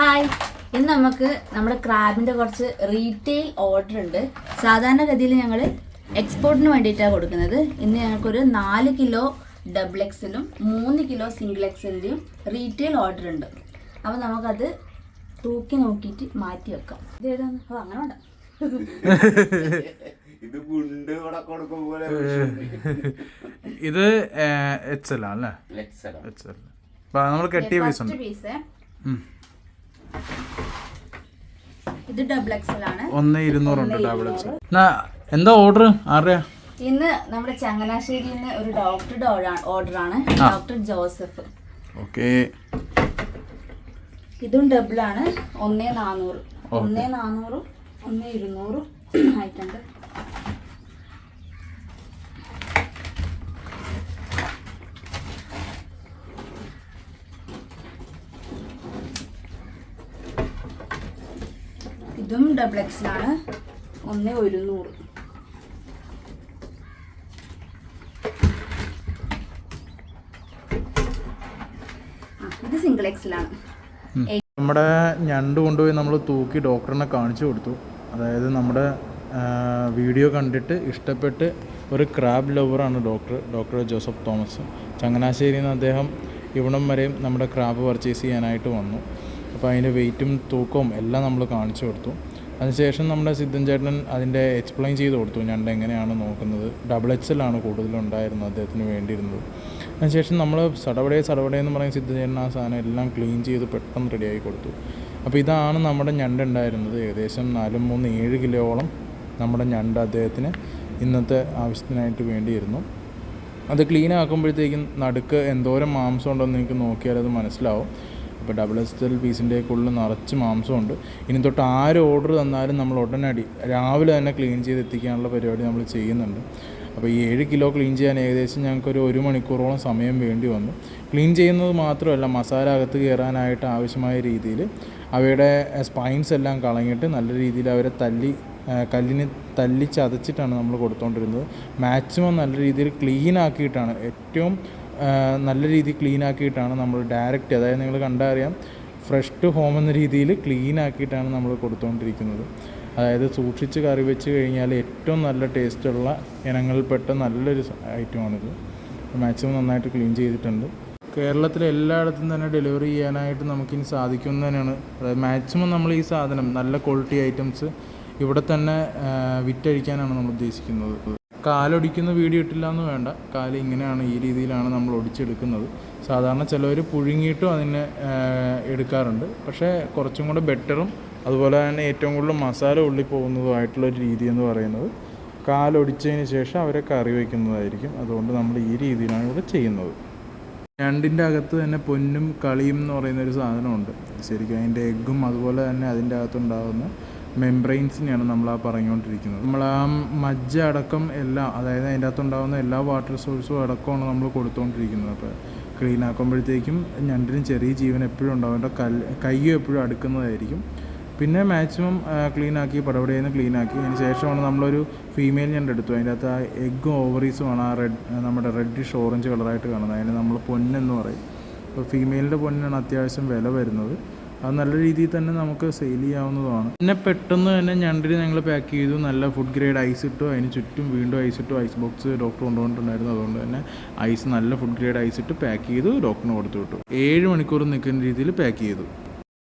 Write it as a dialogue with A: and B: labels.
A: Hi, ഇന്ന് നമുക്ക് നമ്മുടെ ക്രാബിൻ്റെ കുറച്ച് റീറ്റെയിൽ ഓർഡർ ഉണ്ട്. സാധാരണഗതിയിൽ ഞങ്ങൾ എക്സ്പോർട്ടിന് വേണ്ടിയിട്ടാണ് കൊടുക്കുന്നത്. ഇന്ന് ഞങ്ങൾക്കൊരു 4 കിലോ ഡബിൾ എക്സലും 3 കിലോ സിംഗിൾ എക്സലിൻ്റെയും റീറ്റെയിൽ ഓർഡർ ഉണ്ട്. അപ്പോൾ നമുക്കത് തൂക്കി നോക്കിയിട്ട് മാറ്റി വെക്കാം. ഇത് ഏതാണ്? അപ്പോൾ അങ്ങനെ വേണ്ട,
B: ഇത് എക്സൽ അല്ലേ? നമ്മൾ കെട്ടിയ
A: പീസ്. ഇത് ഡബിൾ എക്സൽ ആണ്.
B: 1,200 ഡബിൾ എക്സൽ. എന്താ ഓർഡർ? ആരുടെയാ?
A: ഇന്ന് നമ്മുടെ ചങ്ങനാശ്ശേരിയിൽ നിന്ന് ഒരു ഡോക്ടറുടെ ഓർഡർ ആണ്. Doctor Joseph.
B: ഓക്കെ.
A: ഇതും ഡബിൾ ആണ്. 1,400 1,200 ആയിട്ടുണ്ട്. ഇതും ഡബിൾ എക്സലാണ്. 1,100. ഇത് സിംഗിൾ എക്സലാണ്.
B: നമ്മുടെ ഞണ്ട് കൊണ്ടുപോയി നമ്മൾ തൂക്കി ഡോക്ടറിനെ കാണിച്ചു കൊടുത്തു. അതായത് നമ്മുടെ വീഡിയോ കണ്ടിട്ട് ഇഷ്ടപ്പെട്ട് ഒരു ക്രാബ് ലവറാണ് ഡോക്ടർ ജോസഫ് തോമസ്. ചങ്ങനാശ്ശേരിയിൽ നിന്ന് അദ്ദേഹം ഇവിടം വരെയും നമ്മുടെ ക്രാബ് പർച്ചേസ് ചെയ്യാനായിട്ട് വന്നു. അപ്പോൾ അതിൻ്റെ വെയിറ്റും തൂക്കവും എല്ലാം നമ്മൾ കാണിച്ചു കൊടുത്തു. അതിനുശേഷം നമ്മുടെ സിദ്ധൻ ചേട്ടൻ അതിൻ്റെ എക്സ്പ്ലെയിൻ ചെയ്ത് കൊടുത്തു ഞണ്ട് എങ്ങനെയാണ് നോക്കുന്നത്. ഡബിൾ എക്സലാണ് കൂടുതലുണ്ടായിരുന്നത് അദ്ദേഹത്തിന് വേണ്ടിയിരുന്നത്. അതിനുശേഷം നമ്മൾ സടപടയെന്ന് പറയുന്ന സിദ്ധൻ ചേട്ടൻ ആ സാധനം എല്ലാം ക്ലീൻ ചെയ്ത് പെട്ടെന്ന് റെഡിയാക്കി കൊടുത്തു. അപ്പോൾ ഇതാണ് നമ്മുടെ ഞണ്ട് ഉണ്ടായിരുന്നത്. ഏകദേശം 4-3-7 കിലോയോളം നമ്മുടെ ഞണ്ട് അദ്ദേഹത്തിന് ഇന്നത്തെ ആവശ്യത്തിനായിട്ട് വേണ്ടിയിരുന്നു. അത് ക്ലീൻ ആക്കുമ്പോഴത്തേക്കും നടുക്ക് എന്തോരം മാംസം ഉണ്ടെന്ന് നിങ്ങൾക്ക് നോക്കിയാൽ അത് മനസ്സിലാവും. അപ്പോൾ ഡബിൾ എക്സൽ പീസിൻ്റെ ഉള്ളിൽ നിറച്ച് മാംസമുണ്ട്. ഇനി തൊട്ട് ആര് ഓർഡർ തന്നാലും നമ്മൾ ഉടനടി രാവിലെ തന്നെ ക്ലീൻ ചെയ്ത് എത്തിക്കാനുള്ള പരിപാടി നമ്മൾ ചെയ്യുന്നുണ്ട്. അപ്പോൾ ഈ 7 കിലോ ക്ലീൻ ചെയ്യാൻ ഏകദേശം ഞങ്ങൾക്കൊരു 1 മണിക്കൂറോളം സമയം വേണ്ടി വന്നു. ക്ലീൻ ചെയ്യുന്നത് മാത്രമല്ല, മസാല അകത്ത് കയറാനായിട്ട് ആവശ്യമായ രീതിയിൽ അവയുടെ സ്പൈൻസ് എല്ലാം കളഞ്ഞിട്ട് നല്ല രീതിയിൽ അവരെ കല്ലിന് തല്ലി ചതച്ചിട്ടാണ് നമ്മൾ കൊടുത്തുകൊണ്ടിരുന്നത്. മാക്സിമം നല്ല രീതിയിൽ ക്ലീൻ ആക്കിയിട്ടാണ്, ഏറ്റവും നല്ല രീതിയിൽ ക്ലീൻ ആക്കിയിട്ടാണ് നമ്മൾ ഡയറക്റ്റ്, അതായത് നിങ്ങൾ കണ്ടറിയാം, ഫ്രഷ് ടു ഹോം എന്ന രീതിയിൽ ക്ലീൻ ആക്കിയിട്ടാണ് നമ്മൾ കൊടുത്തുകൊണ്ടിരിക്കുന്നത്. അതായത് സൂക്ഷിച്ച് കറി വെച്ച് കഴിഞ്ഞാൽ ഏറ്റവും നല്ല ടേസ്റ്റുള്ള ഇനങ്ങളിൽപ്പെട്ട നല്ലൊരു ഐറ്റമാണിത്. മാക്സിമം നന്നായിട്ട് ക്ലീൻ ചെയ്തിട്ടുണ്ട്. കേരളത്തിലെ എല്ലായിടത്തും തന്നെ ഡെലിവറി ചെയ്യാനായിട്ട് നമുക്കിനി സാധിക്കുന്നത് തന്നെയാണ്. അതായത് മാക്സിമം നമ്മൾ ഈ സാധനം നല്ല ക്വാളിറ്റി ഐറ്റംസ് ഇവിടെ തന്നെ വിറ്റഴിക്കാനാണ് നമ്മൾ ഉദ്ദേശിക്കുന്നത്. കാലൊടിക്കുന്ന വീഡിയോ ഇട്ടില്ല എന്ന് വേണ്ട, കാല് ഇങ്ങനെയാണ്, ഈ രീതിയിലാണ് നമ്മൾ ഒടിച്ചെടുക്കുന്നത്. സാധാരണ ചിലവർ പുഴുങ്ങിയിട്ടും അതിനെ എടുക്കാറുണ്ട്. പക്ഷേ കുറച്ചും കൂടെ ബെറ്ററും അതുപോലെ തന്നെ ഏറ്റവും കൂടുതൽ മസാല ഉള്ളിൽ പോകുന്നതുമായിട്ടുള്ളൊരു രീതി എന്ന് പറയുന്നത് കാലൊടിച്ചതിന് ശേഷം അവരെ കറി വയ്ക്കുന്നതായിരിക്കും. അതുകൊണ്ട് നമ്മൾ ഈ രീതിയിലാണ് ഇവിടെ ചെയ്യുന്നത്. ഞണ്ടിൻ്റെ അകത്ത് തന്നെ പൊന്നും കളിയും എന്ന് പറയുന്നൊരു സാധനമുണ്ട്. ശരിക്കും അതിൻ്റെ എഗ്ഗും അതുപോലെ തന്നെ അതിൻ്റെ അകത്തുണ്ടാകുന്ന മെംബ്രെയിൻസിനെയാണ് നമ്മൾ പറഞ്ഞുകൊണ്ടിരിക്കുന്നത്. നമ്മൾ ആ മജ്ജ അടക്കം എല്ലാം, അതായത് അതിൻ്റെ അകത്തുണ്ടാകുന്ന എല്ലാ വാട്ടർ സോഴ്സും അടക്കമാണ് നമ്മൾ കൊടുത്തുകൊണ്ടിരിക്കുന്നത്. അപ്പോൾ ക്ലീൻ ആക്കുമ്പോഴത്തേക്കും ഞണ്ടിന് ചെറിയ ജീവൻ എപ്പോഴും ഉണ്ടാവും. എൻ്റെ കയ്യും എപ്പോഴും അടുക്കുന്നതായിരിക്കും. പിന്നെ മാക്സിമം ക്ലീനാക്കി പടപടയെന്ന് ക്ലീനാക്കി അതിന് ശേഷമാണ് നമ്മളൊരു ഫീമെയിൽ ഞണ്ട് എടുത്തു. അതിൻ്റെ അകത്ത് ആ എഗ്ഗും ഓവറീസുമാണ് ആ നമ്മുടെ റെഡിഷ് ഓറഞ്ച് കളറായിട്ട് കാണുന്നത്. അതിന് നമ്മൾ പൊന്നെന്ന് പറയും. അപ്പോൾ ഫീമെയിലിൻ്റെ പൊന്നിനാണ് അത്യാവശ്യം വില വരുന്നത്. അത് നല്ല രീതിയിൽ തന്നെ നമുക്ക് സെയിൽ ചെയ്യാവുന്നതാണ്. പിന്നെ പെട്ടെന്ന് തന്നെ ഞണ്ടിന് ഞങ്ങൾ പാക്ക് ചെയ്തു. നല്ല ഫുഡ് ഗ്രേഡ് ഐസ് ഇട്ടു. അതിന് ചുറ്റും വീണ്ടും ഐസ് ഇട്ടു. ഐസ് ബോക്സ് ഡോക്ടർ കൊണ്ടുപോയിട്ടുണ്ടായിരുന്നു. അതുകൊണ്ട് തന്നെ നല്ല ഫുഡ് ഗ്രേഡ് ഐസ് ഇട്ട് പാക്ക് ചെയ്തു ഡോക്ടറിന് കൊടുത്തു വിട്ടു. 7 മണിക്കൂർ നിൽക്കുന്ന രീതിയിൽ പാക്ക് ചെയ്തു.